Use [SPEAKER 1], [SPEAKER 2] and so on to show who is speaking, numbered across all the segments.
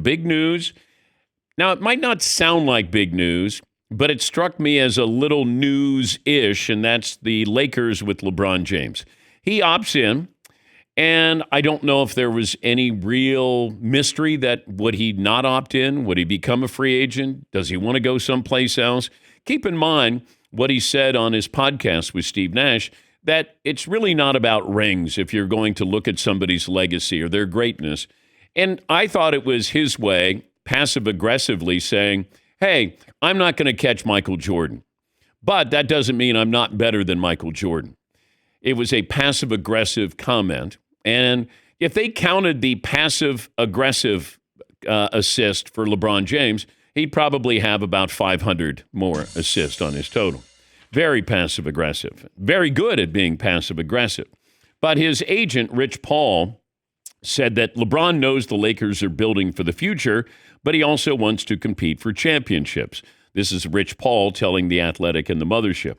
[SPEAKER 1] big news. Now, it might not sound like big news, but it struck me as a little news-ish, and that's the Lakers with LeBron James. He opts in, and I don't know if there was any real mystery that would he not opt in? Would he become a free agent? Does he want to go someplace else? Keep in mind what he said on his podcast with Steve Nash, that it's really not about rings if you're going to look at somebody's legacy or their greatness. And I thought it was his way, passive-aggressively saying, hey, I'm not going to catch Michael Jordan, but that doesn't mean I'm not better than Michael Jordan. It was a passive-aggressive comment, and if they counted the passive-aggressive assist for LeBron James, he'd probably have about 500 more assists on his total. Very passive-aggressive. Very good at being passive-aggressive. But his agent, Rich Paul, said that LeBron knows the Lakers are building for the future, but he also wants to compete for championships. This is Rich Paul telling The Athletic and the Mothership.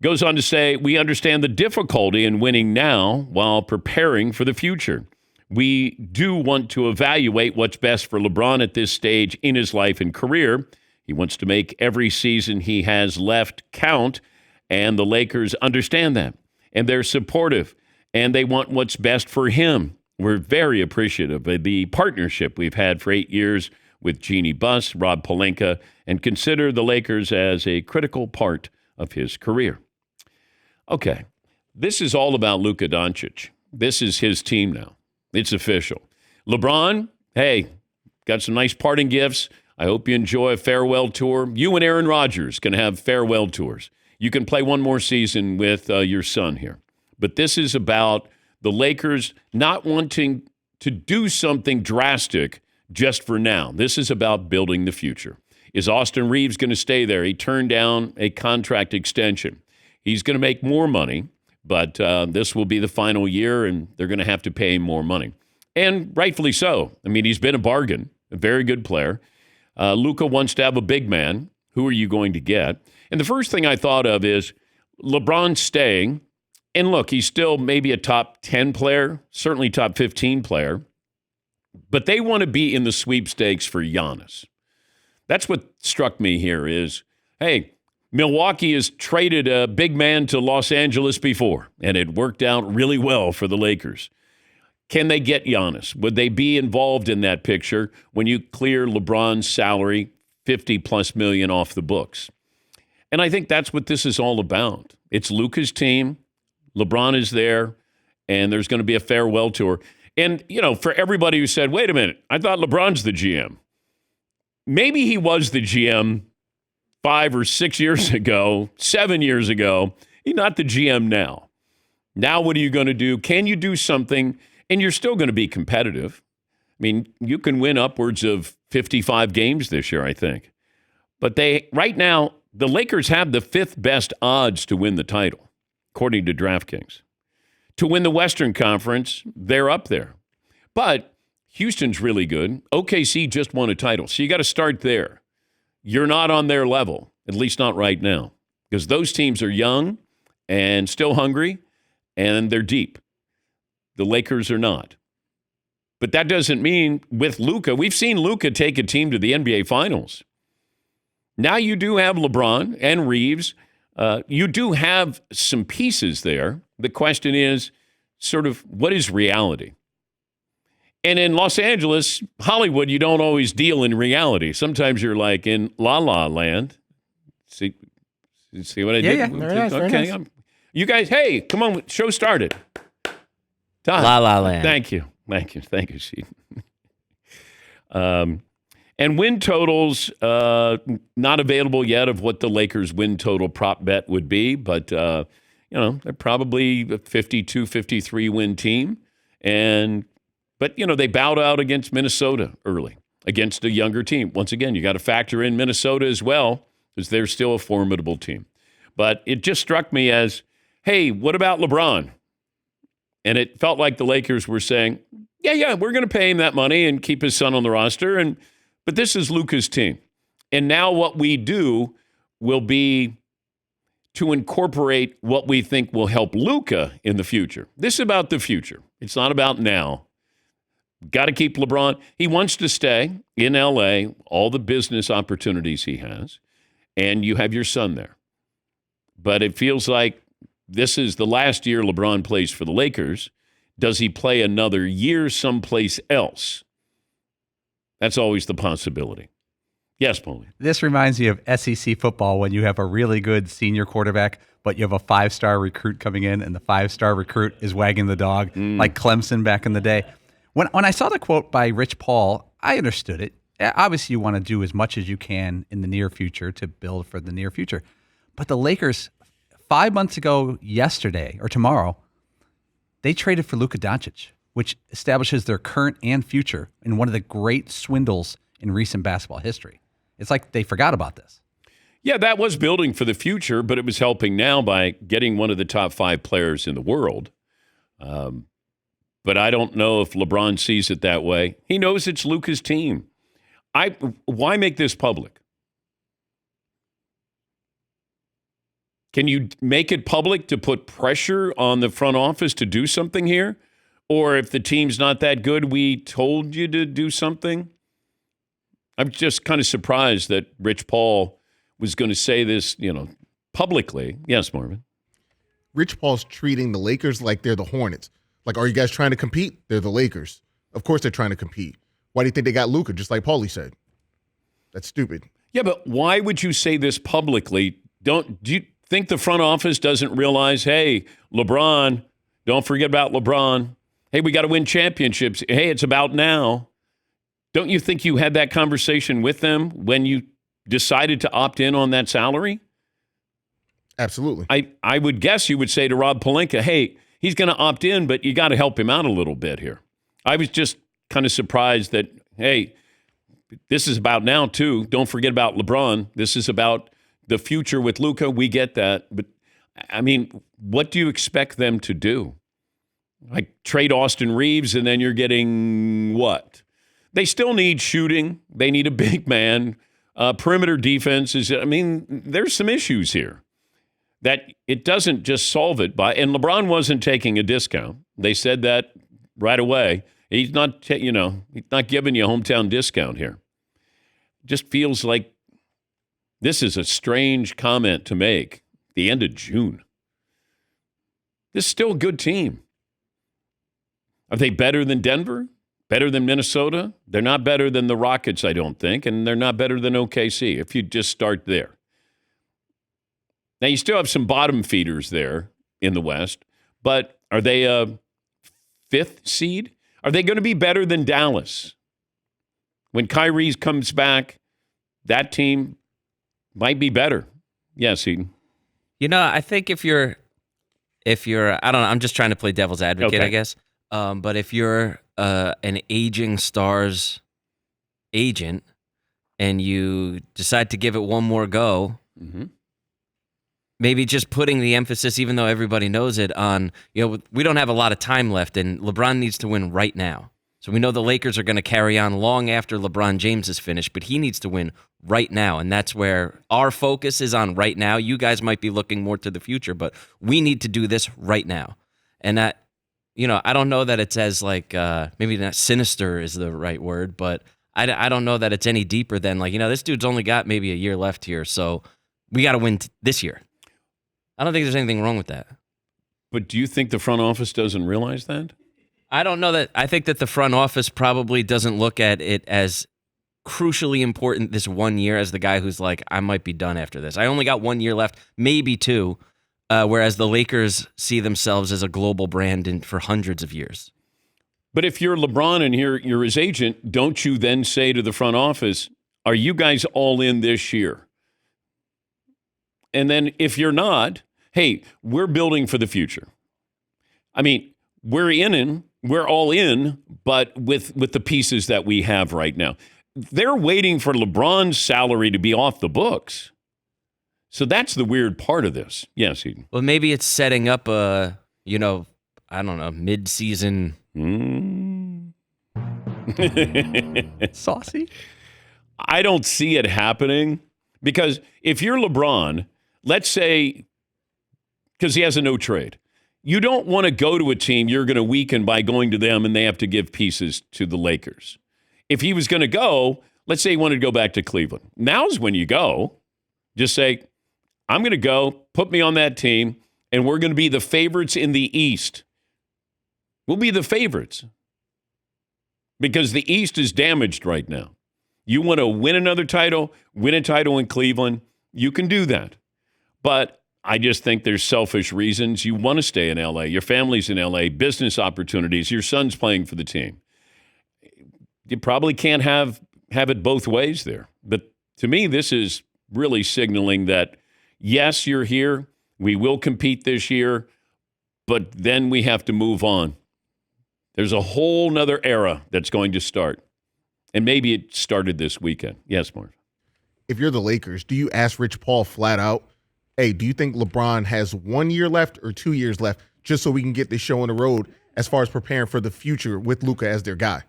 [SPEAKER 1] Goes on to say, we understand the difficulty in winning now while preparing for the future. We do want to evaluate what's best for LeBron at this stage in his life and career. He wants to make every season he has left count, and the Lakers understand that, and they're supportive, and they want what's best for him. We're very appreciative of the partnership we've had for 8 years with Jeannie Buss, Rob Pelinka, and consider the Lakers as a critical part of his career. Okay, this is all about Luka Doncic. This is his team now. It's official. LeBron, hey, got some nice parting gifts. I hope you enjoy a farewell tour. You and Aaron Rodgers can have farewell tours. You can play one more season with your son here. But this is about the Lakers not wanting to do something drastic just for now. This is about building the future. Is Austin Reeves going to stay there? He turned down a contract extension. He's going to make more money, but this will be the final year, and they're going to have to pay him more money. And rightfully so. I mean, he's been a bargain, a very good player. Luka wants to have a big man. Who are you going to get? And the first thing I thought of is LeBron staying. And look, he's still maybe a top 10 player, certainly top 15 player. But they want to be in the sweepstakes for Giannis. That's what struck me here is, hey, Milwaukee has traded a big man to Los Angeles before, and it worked out really well for the Lakers. Can they get Giannis? Would they be involved in that picture when you clear LeBron's salary, $50+ million off the books? And I think that's what this is all about. It's Luka's team. LeBron is there, and there's going to be a farewell tour. And, you know, for everybody who said, wait a minute, I thought LeBron's the GM. Maybe he was the GM 5 or 6 years ago, 7 years ago. He's not the GM now. Now what are you going to do? Can you do something? And you're still going to be competitive. I mean, you can win upwards of 55 games this year, I think. But right now, the Lakers have the 5th best odds to win the title, according to DraftKings. To win the Western Conference, they're up there. But Houston's really good. OKC just won a title, so you got to start there. You're not on their level, at least not right now, because those teams are young and still hungry, and they're deep. The Lakers are not. But that doesn't mean with Luka, we've seen Luka take a team to the NBA Finals. Now you do have LeBron and Reeves. You do have some pieces there. The question is sort of what is reality? And in Los Angeles, Hollywood, you don't always deal in reality. Sometimes you're like in La La Land. See what I did?
[SPEAKER 2] Yeah, very nice,
[SPEAKER 1] okay.
[SPEAKER 2] very nice.
[SPEAKER 1] You guys, hey, come on, show started. Todd.
[SPEAKER 2] La La Land.
[SPEAKER 1] Thank you, Steve. And win totals, not available yet of what the Lakers win total prop bet would be, but, they're probably a 52, 53 win team. But they bowed out against Minnesota early, against a younger team. Once again, you got to factor in Minnesota as well, because they're still a formidable team. But it just struck me as, hey, what about LeBron? And it felt like the Lakers were saying, yeah, we're going to pay him that money and keep his son on the roster. But this is Luka's team. And now what we do will be to incorporate what we think will help Luka in the future. This is about the future. It's not about now. Got to keep LeBron. He wants to stay in L.A., all the business opportunities he has, and you have your son there. But it feels like this is the last year LeBron plays for the Lakers. Does he play another year someplace else? That's always the possibility. Yes, Paulie.
[SPEAKER 2] This reminds me of SEC football when you have a really good senior quarterback, but you have a 5-star recruit coming in, and the 5-star recruit is wagging the dog, like Clemson back in the day. When I saw the quote by Rich Paul, I understood it. Obviously, you want to do as much as you can in the near future to build for the near future. But the Lakers, 5 months ago yesterday, or tomorrow, they traded for Luka Doncic, which establishes their current and future in one of the great swindles in recent basketball history. It's like they forgot about this.
[SPEAKER 1] Yeah, that was building for the future, but it was helping now by getting one of the top 5 players in the world. But I don't know if LeBron sees it that way. He knows it's Luka's team. Why make this public? Can you make it public to put pressure on the front office to do something here? Or if the team's not that good, we told you to do something? I'm just kind of surprised that Rich Paul was going to say this, publicly. Yes, Marvin.
[SPEAKER 3] Rich Paul's treating the Lakers like they're the Hornets. Like, are you guys trying to compete? They're the Lakers. Of course they're trying to compete. Why do you think they got Luka, just like Paulie said? That's stupid.
[SPEAKER 1] Yeah, but why would you say this publicly? Do you think the front office doesn't realize, hey, LeBron, don't forget about LeBron. Hey, we got to win championships. Hey, it's about now. Don't you think you had that conversation with them when you decided to opt in on that salary?
[SPEAKER 3] Absolutely.
[SPEAKER 1] I would guess you would say to Rob Pelinka, hey, he's going to opt in, but you got to help him out a little bit here. I was just kind of surprised that, hey, this is about now too. Don't forget about LeBron. This is about the future with Luka. We get that. But, I mean, what do you expect them to do? Like trade Austin Reeves and then you're getting what? They still need shooting. They need a big man. Perimeter defense is, there's some issues here that it doesn't just solve it by, and LeBron wasn't taking a discount. They said that right away. He's not, he's not giving you a hometown discount here. Just feels like this is a strange comment to make the end of June. This is still a good team. Are they better than Denver? Better than Minnesota? They're not better than the Rockets, I don't think, and they're not better than OKC if you just start there. Now, you still have some bottom feeders there in the West, but are they a 5th seed? Are they going to be better than Dallas? When Kyrie comes back, that team might be better. Yes, Eden.
[SPEAKER 4] I think if you're, I don't know, I'm just trying to play devil's advocate,
[SPEAKER 1] Okay.
[SPEAKER 4] I guess. But if you're an aging Stars agent and you decide to give it one more go, maybe just putting the emphasis, even though everybody knows it, on, we don't have a lot of time left and LeBron needs to win right now. So we know the Lakers are going to carry on long after LeBron James is finished, but he needs to win right now. And that's where our focus is on right now. You guys might be looking more to the future, but we need to do this right now. And that, I don't know that it's as maybe not sinister is the right word, but I don't know that it's any deeper than this dude's only got maybe a year left here. So we got to win this year. I don't think there's anything wrong with that.
[SPEAKER 1] But do you think the front office doesn't realize that?
[SPEAKER 4] I don't know that. I think that the front office probably doesn't look at it as crucially important this 1 year as the guy who's like, I might be done after this. I only got 1 year left, maybe 2, whereas the Lakers see themselves as a global brand for hundreds of years.
[SPEAKER 1] But if you're LeBron and you're his agent, don't you then say to the front office, are you guys all in this year? And then if you're not, hey, we're building for the future. We're all in, but with the pieces that we have right now. They're waiting for LeBron's salary to be off the books. So that's the weird part of this. Yes, Eden.
[SPEAKER 4] Well, maybe it's setting up a, I don't know, mid-season.
[SPEAKER 2] Saucy?
[SPEAKER 1] I don't see it happening because if you're LeBron, let's say, because he has a no trade, You don't want to go to a team you're going to weaken by going to them and they have to give pieces to the Lakers. If he was going to go, let's say he wanted to go back to Cleveland. Now's when you go. Just say, I'm going to go, put me on that team, and we're going to be the favorites in the East. We'll be the favorites because the East is damaged right now. You want to win another title, win a title in Cleveland, you can do that. But I just think there's selfish reasons. You want to stay in L.A. Your family's in L.A., business opportunities, your son's playing for the team. You probably can't have it both ways there. But to me, this is really signaling that, yes, you're here. We will compete this year, but then we have to move on. There's a whole nother era that's going to start. And maybe it started this weekend. Yes, Mark.
[SPEAKER 3] If you're the Lakers, do you ask Rich Paul flat out, hey, do you think LeBron has 1 year left or 2 years left just so we can get this show on the road as far as preparing for the future with Luka as their guy?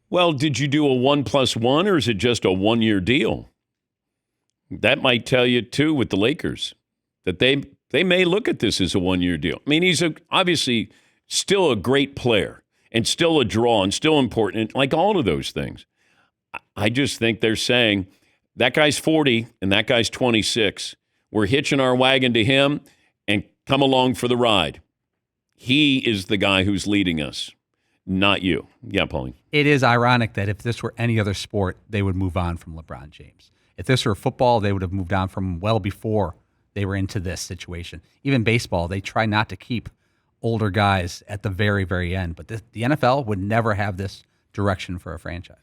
[SPEAKER 1] Well, did you do a 1+1 or is it just a 1 year deal? That might tell you, too, with the Lakers, that they may look at this as a 1 year deal. I mean, he's obviously still a great player and still a draw and still important, like all of those things. I just think they're saying that guy's 40 and that guy's 26. We're hitching our wagon to him and come along for the ride. He is the guy who's leading us, not you. Yeah, Pauline.
[SPEAKER 2] It is ironic that if this were any other sport, they would move on from LeBron James. If this were football, they would have moved on from well before they were into this situation. Even baseball, they try not to keep older guys at the very, very end. But the NFL would never have this direction for a franchise.